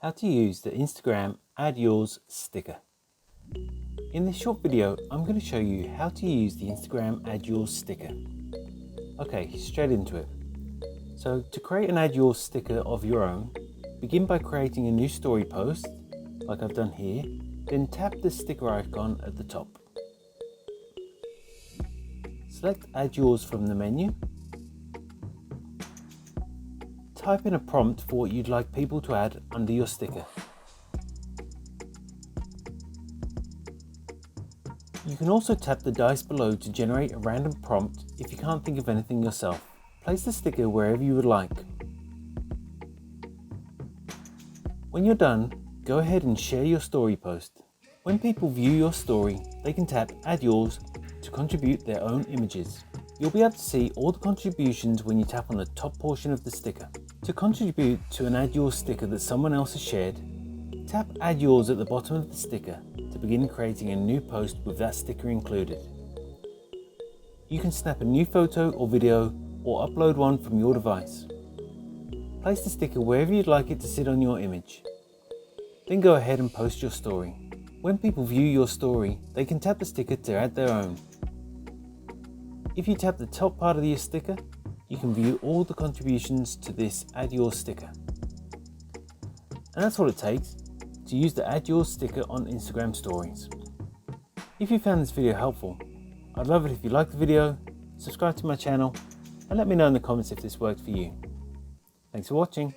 How to use the Instagram Add Yours sticker. In this short video, I'm going to show you how to use the Instagram Add Yours sticker. Okay, straight into it. So to create an Add Yours sticker of your own, begin by creating a new story post, like I've done here, then tap the sticker icon at the top. Select Add Yours from the menu. Type in a prompt for what you'd like people to add under your sticker. You can also tap the dice below to generate a random prompt if you can't think of anything yourself. Place the sticker wherever you would like. When you're done, go ahead and share your story post. When people view your story, they can tap Add Yours to contribute their own images. You'll be able to see all the contributions when you tap on the top portion of the sticker. To contribute to an Add Yours sticker that someone else has shared, tap Add Yours at the bottom of the sticker to begin creating a new post with that sticker included. You can snap a new photo or video or upload one from your device. Place the sticker wherever you'd like it to sit on your image. Then go ahead and post your story. When people view your story, they can tap the sticker to add their own. If you tap the top part of your sticker, you can view all the contributions to this Add Yours sticker. And that's all it takes to use the Add Yours sticker on Instagram stories. If you found this video helpful, I'd love it if you liked the video, subscribe to my channel, and let me know in the comments if this worked for you. Thanks for watching.